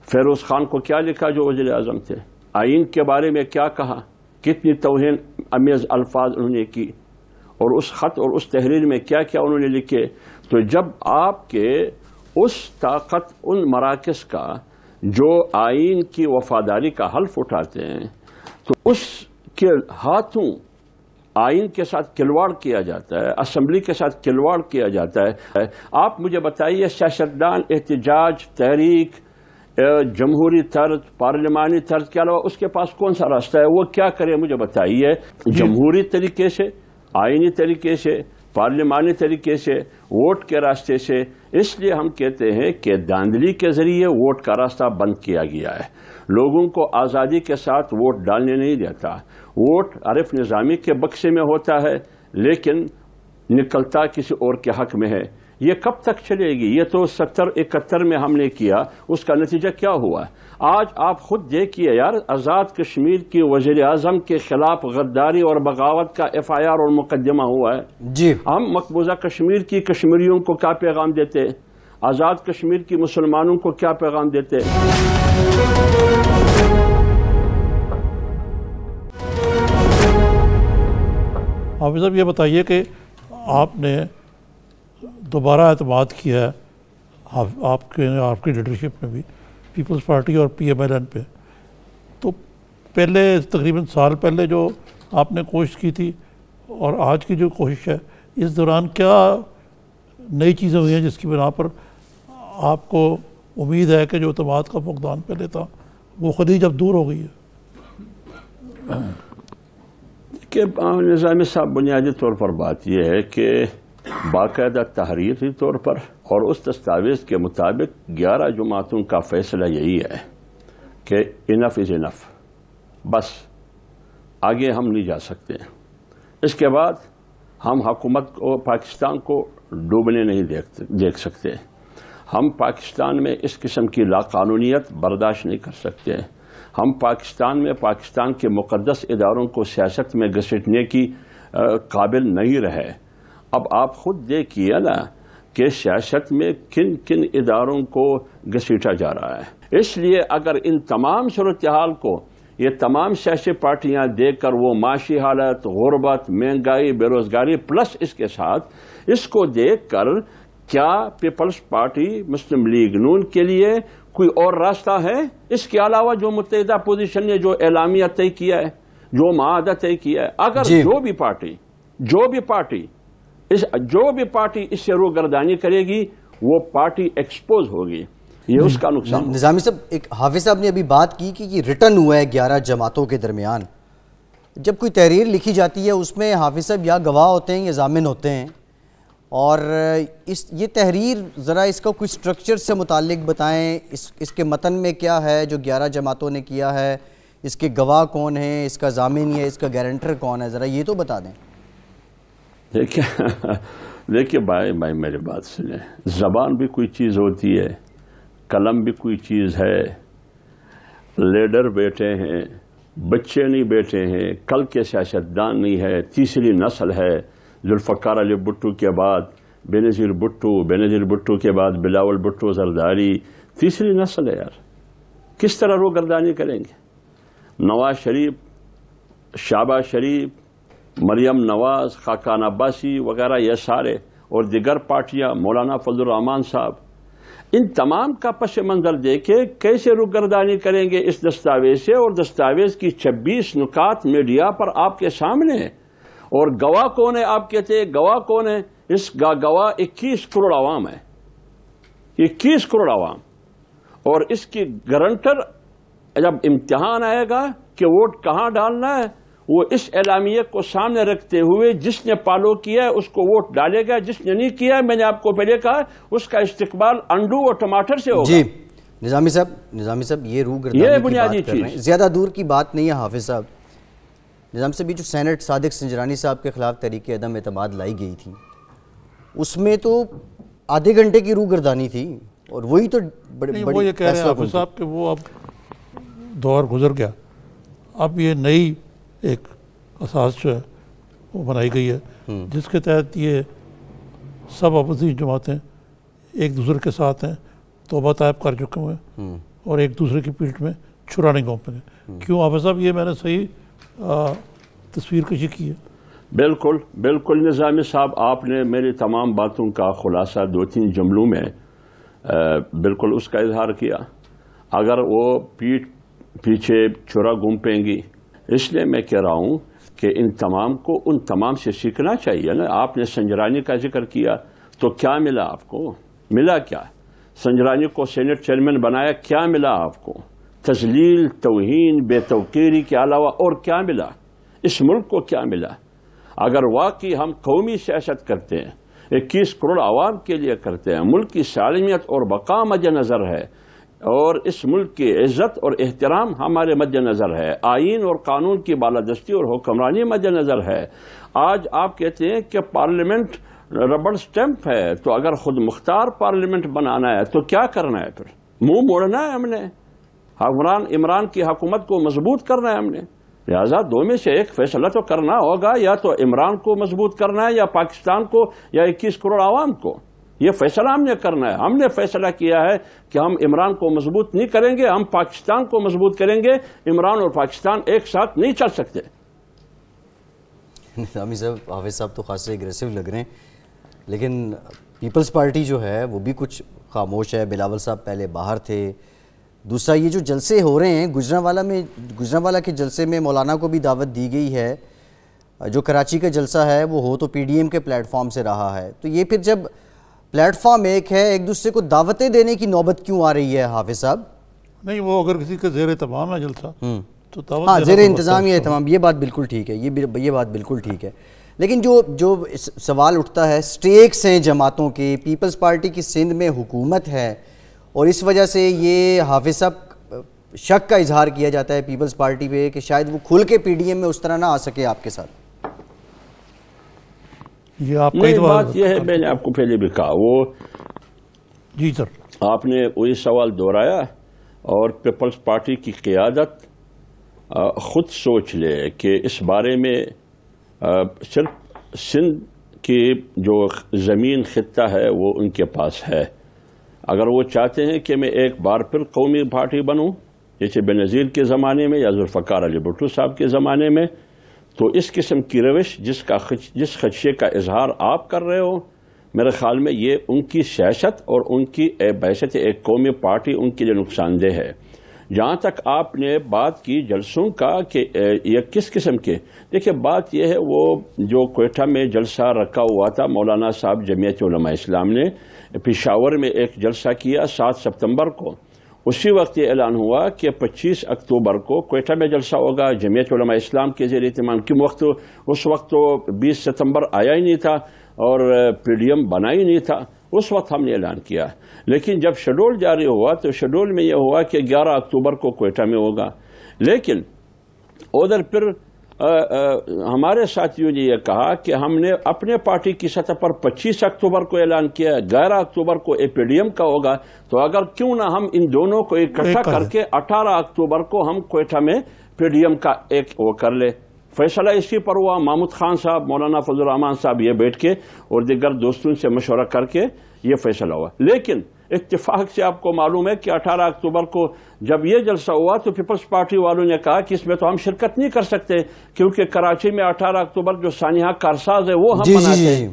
فیروز خان کو کیا لکھا جو وزیر اعظم تھے، آئین کے بارے میں کیا کہا، کتنی توہین امیز الفاظ انہوں نے کی، اور اس خط اور اس تحریر میں کیا کیا انہوں نے لکھے۔ تو جب آپ کے اس طاقت ان مراکز کا جو آئین کی وفاداری کا حلف اٹھاتے ہیں تو اس کے ہاتھوں آئین کے ساتھ کھلواڑ کیا جاتا ہے، اسمبلی کے ساتھ کھلواڑ کیا جاتا ہے، آپ مجھے بتائیے سیاستدان احتجاج، تحریک، جمہوری طرز، پارلیمانی طرز کے علاوہ اس کے پاس کون سا راستہ ہے؟ وہ کیا کرے مجھے بتائیے، جمہوری طریقے سے، آئینی طریقے سے، پارلیمانی طریقے سے، ووٹ کے راستے سے۔ اس لیے ہم کہتے ہیں کہ دھاندلی کے ذریعے ووٹ کا راستہ بند کیا گیا ہے، لوگوں کو آزادی کے ساتھ ووٹ ڈالنے نہیں دیتا، ووٹ عارف نظامی کے بکسے میں ہوتا ہے لیکن نکلتا کسی اور کے حق میں ہے۔ یہ کب تک چلے گی؟ یہ تو 70-71 میں ہم نے کیا، اس کا نتیجہ کیا ہوا؟ آج آپ خود دیکھیے یار، آزاد کشمیر کی وزیر اعظم کے خلاف غداری اور بغاوت کا FIR اور مقدمہ ہوا ہے۔ جی ہم مقبوضہ کشمیر کی کشمیریوں کو کیا پیغام دیتے؟ آزاد کشمیر کی مسلمانوں کو کیا پیغام دیتے؟ حافظ صاحب یہ بتائیے کہ آپ نے دوبارہ اعتماد کیا ہے آپ کی لیڈرشپ میں بھی پیپلز پارٹی اور PMLN پہ، تو پہلے تقریباً سال پہلے جو آپ نے کوشش کی تھی اور آج کی جو کوشش ہے، اس دوران کیا نئی چیزیں ہوئی ہیں جس کی بنا پر آپ کو امید ہے کہ جو اعتماد کا فقدان پہلے تھا وہ خلیج اب دور ہو گئی ہے؟ کہ نظامی صاحب، بنیادی طور پر بات یہ ہے کہ باقاعدہ تحریری طور پر اور اس دستاویز کے مطابق 11 جماعتوں کا فیصلہ یہی ہے کہ انف از انف، بس آگے ہم نہیں جا سکتے۔ اس کے بعد ہم حکومت کو، پاکستان کو ڈوبنے نہیں دیکھ سکتے، ہم پاکستان میں اس قسم کی لاقانونیت برداشت نہیں کر سکتے، ہم پاکستان میں پاکستان کے مقدس اداروں کو سیاست میں گھسیٹنے کی قابل نہیں رہے۔ اب آپ خود دیکھیے نا کہ سیاست میں کن کن اداروں کو گھسیٹا جا رہا ہے۔ اس لیے اگر ان تمام صورتحال کو یہ تمام سیاسی پارٹیاں دیکھ کر وہ معاشی حالت، غربت، مہنگائی، بے روزگاری پلس اس کے ساتھ اس کو دیکھ کر کیا پیپلز پارٹی مسلم لیگ نون کے لیے کوئی اور راستہ ہے اس کے علاوہ جو متحدہ اپوزیشن نے جو اعلامیہ طے کیا ہے، جو معاہدہ طے کیا ہے؟ اگر جو بھی پارٹی اس سے روگردانی کرے گی وہ پارٹی ایکسپوز ہوگی۔ یہ اس کا نقصان. نظامی صاحب، ایک حافظ صاحب نے ابھی بات کی کہ یہ ریٹن ہوا ہے 11 جماعتوں کے درمیان. جب کوئی تحریر لکھی جاتی ہے اس میں حافظ صاحب یا گواہ ہوتے ہیں یا ضامن ہوتے ہیں، اور یہ تحریر ذرا اس کا کوئی سٹرکچر سے متعلق بتائیں، اس کے متن میں کیا ہے جو 11 جماعتوں نے کیا ہے، اس کے گواہ کون ہیں، اس کا ضامن یا اس کا گارنٹر کون ہے، ذرا یہ تو بتا دیں. دیکھیے بھائی میری بات سنیں. زبان بھی کوئی چیز ہوتی ہے، قلم بھی کوئی چیز ہے. لیڈر بیٹھے ہیں، بچے نہیں بیٹھے ہیں، کل کے سیاستدان نہیں ہے، تیسری نسل ہے. ذوالفقار علی بھٹو کے بعد بینظیر بھٹو، بینظیر بھٹو کے بعد بلاول بھٹو زرداری، تیسری نسل ہے یار. کس طرح روگردانی کریں گے؟ نواز شریف، شہباز شریف، مریم نواز، خاقان عباسی وغیرہ، یہ سارے اور دیگر پارٹیاں، مولانا فضل الرحمان صاحب، ان تمام کا پس منظر دیکھے کیسے روگردانی کریں گے اس دستاویز سے. اور دستاویز کی 26 نکات میڈیا پر آپ کے سامنے ہے. اور گواہ کون ہے؟ آپ کہتے ہیں گواہ کون ہے؟ اس گواہ 21 کروڑ عوام ہے، 21 کروڑ عوام. اور اس کی گارنٹر جب امتحان آئے گا کہ ووٹ کہاں ڈالنا ہے، وہ اس اعلامیے کو سامنے رکھتے ہوئے جس نے فالو کیا ہے اس کو ووٹ ڈالے گا، جس نے نہیں کیا ہے، میں نے آپ کو پہلے کہا، اس کا استقبال انڈو اور ٹماٹر سے ہوگا. جی نظامی صاحب یہ روگردانی کی بات کر رہے ہیں، زیادہ دور کی بات نہیں ہے حافظ صاحب. نظامی صاحب، یہ جو سینٹ صادق سنجرانی صاحب کے خلاف تحریک عدم اعتماد لائی گئی تھی، اس میں تو آدھے گھنٹے کی روگردانی تھی، اور وہی تو بڑی وہ یہ کہہ رہے ہیں حافظ صاحب کہ وہ اب دور گزر گیا، اب یہ نئی ایک اساس جو ہے وہ بنائی گئی ہے جس کے تحت یہ سب اپوزیشن جماعتیں ایک دوسرے کے ساتھ ہیں، توبہ طائب کر چکے ہوئے ہیں اور ایک دوسرے کی پیٹھ میں چھرا نہیں گھونپیں گے. کیوں حافظ صاحب، یہ میں نے صحیح تصویر کشی کی ہے؟ بالکل بالکل نظامی صاحب، آپ نے میری تمام باتوں کا خلاصہ 2-3 جملوں میں بالکل اس کا اظہار کیا. اگر وہ پیٹھ پیچھے چھرا گھونپیں گی، اس لیے میں کہہ رہا ہوں کہ ان تمام سے سیکھنا چاہیے نا. آپ نے سنجرانی کا ذکر کیا تو کیا ملا آپ کو؟ ملا کیا؟ سنجرانی کو سینٹ چیئرمین بنایا، کیا ملا آپ کو؟ تذلیل، توہین، بے توقیری کے علاوہ اور کیا ملا؟ اس ملک کو کیا ملا؟ اگر واقعی ہم قومی سیاست کرتے ہیں، 21 کروڑ عوام کے لیے کرتے ہیں، ملک کی سالمیت اور بقا مد نظر ہے، اور اس ملک کی عزت اور احترام ہمارے مد نظر ہے، آئین اور قانون کی بالادستی اور حکمرانی مد نظر ہے. آج آپ کہتے ہیں کہ پارلیمنٹ ربڑ سٹیمپ ہے، تو اگر خود مختار پارلیمنٹ بنانا ہے تو کیا کرنا ہے؟ پھر منہ موڑنا ہے ہم نے، عمران کی حکومت کو مضبوط کرنا ہے ہم نے. لہذا دو میں سے ایک فیصلہ تو کرنا ہوگا، یا تو عمران کو مضبوط کرنا ہے یا پاکستان کو یا 21 کروڑ عوام کو. یہ فیصلہ ہم نے کرنا ہے. ہم نے فیصلہ کیا ہے کہ ہم عمران کو مضبوط نہیں کریں گے، ہم پاکستان کو مضبوط کریں گے. عمران اور پاکستان ایک ساتھ نہیں چل سکتے. نظامی صاحب، حافظ صاحب تو خاصے ایگریسو لگ رہے ہیں، لیکن پیپلز پارٹی جو ہے وہ بھی کچھ خاموش ہے. بلاول صاحب پہلے باہر تھے. دوسرا یہ جو جلسے ہو رہے ہیں، گجرانوالہ کے جلسے میں مولانا کو بھی دعوت دی گئی ہے. جو کراچی کا جلسہ ہے وہ ہو تو پی ڈی ایم کے پلیٹ فارم سے رہا ہے. تو یہ پھر جب پلیٹ فارم ایک ہے، ایک دوسرے کو دعوتیں دینے کی نوبت کیوں آ رہی ہے حافظ صاحب؟ نہیں، وہ اگر کسی کا زیر اہتمام ہے جلسہ تو دعوت، ہاں زیر انتظام یا اہتمام، یہ بات بالکل ٹھیک ہے، یہ بات بالکل ٹھیک ہے. لیکن جو سوال اٹھتا ہے، سٹیکس ہیں جماعتوں کے، پیپلز پارٹی کی سندھ میں حکومت ہے، اور اس وجہ سے یہ حافظ صاحب شک کا اظہار کیا جاتا ہے پیپلز پارٹی پہ کہ شاید وہ کھل کے پی ڈی ایم میں اس طرح نہ آ سکے آپ کے ساتھ. یہ آپ نہیں، بات یہ ہے، میں نے آپ کو پہلے بھی کہا، وہ جی سر، آپ نے وہی سوال دہرایا. اور پیپلز پارٹی کی قیادت خود سوچ لے کہ اس بارے میں صرف سندھ کی جو زمین خطہ ہے وہ ان کے پاس ہے. اگر وہ چاہتے ہیں کہ میں ایک بار پھر قومی پارٹی بنوں، جیسے بینظیر کے زمانے میں یا ذوالفقار علی بھٹو صاحب کے زمانے میں، تو اس قسم کی روش جس خدشے کا اظہار آپ کر رہے ہو، میرے خیال میں یہ ان کی سیاست اور ان کی بحثیت ایک قومی پارٹی ان کے لیے نقصان دہ ہے. جہاں تک آپ نے بات کی جلسوں کا کہ یہ کس قسم کے، دیکھیں بات یہ ہے وہ جو کوئٹہ میں جلسہ رکھا ہوا تھا، مولانا صاحب جمعیت علماء اسلام نے پشاور میں ایک جلسہ کیا 7 ستمبر کو، اسی وقت یہ اعلان ہوا کہ 25 اکتوبر کو کوئٹہ میں جلسہ ہوگا جمعیت علماء اسلام کے زیر اہتمام، اس وقت تو 20 ستمبر آیا ہی نہیں تھا اور پی ڈی ایم بنا ہی نہیں تھا، اس وقت ہم نے اعلان کیا. لیکن جب شیڈول جاری ہوا تو شیڈول میں یہ ہوا کہ 11 اکتوبر کو کوئٹہ میں ہوگا، لیکن ادھر پھر ہمارے ساتھیوں نے یہ کہا کہ ہم نے اپنے پارٹی کی سطح پر 25 اکتوبر کو اعلان کیا، 11 اکتوبر کو اے پی ڈی ایم کا ہوگا، تو اگر کیوں نہ ہم ان دونوں کو اکٹھا کر کے 18 اکتوبر کو ہم کوئٹہ میں پی ڈی ایم کا ایک وہ کر لے. فیصلہ اسی پر ہوا. محمود خان صاحب، مولانا فضل الرحمان صاحب یہ بیٹھ کے اور دیگر دوستوں سے مشورہ کر کے یہ فیصلہ ہوا. لیکن اتفاق سے آپ کو معلوم ہے کہ 18 اکتوبر کو جب یہ جلسہ ہوا تو پیپلز پارٹی والوں نے کہا کہ اس میں تو ہم شرکت نہیں کر سکتے کیونکہ کراچی میں 18 اکتوبر جو سانحہ کارساز ہے وہ ہم مناتے ہیں.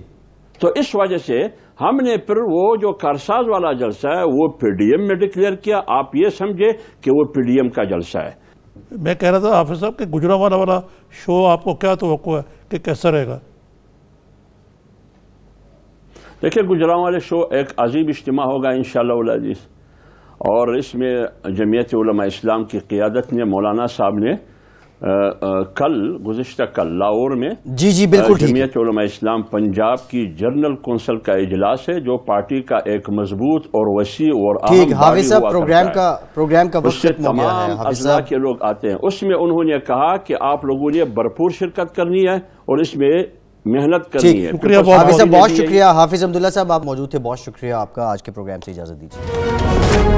تو اس وجہ سے ہم نے پھر وہ جو کارساز والا جلسہ ہے وہ پی ڈی ایم میں ڈکلیئر کیا. آپ یہ سمجھے کہ وہ پی ڈی ایم کا جلسہ ہے. میں کہہ رہا تھا حافظ صاحب کہ گجرانوالہ والا شو آپ کو کیا توقع ہے کہ کیسا رہے گا؟ دیکھیں گجرانوالہ شو ایک عظیم اجتماع ہوگا انشاءاللہ العزیز، اور اس میں جمعیت علماء اسلام کی قیادت نے مولانا صاحب نے گزشتہ کل لاہور میں جی بالکل جمعیت علماء اسلام پنجاب کی جنرل کونسل کا اجلاس ہے جو پارٹی کا ایک مضبوط اور وسیع اور اہم حافظ صاحب پروگرام کا وقت ختم ہو گیا ہے. تمام اضلاع کے لوگ آتے ہیں. اس میں انہوں نے کہا کہ آپ لوگوں نے بھرپور شرکت کرنی ہے اور اس میں محنت کرنی ہے. حافظ صاحب بہت شکریہ. حافظ عبداللہ صاحب آپ موجود تھے، بہت شکریہ آپ کا. آج کے پروگرام سے اجازت دیجیے.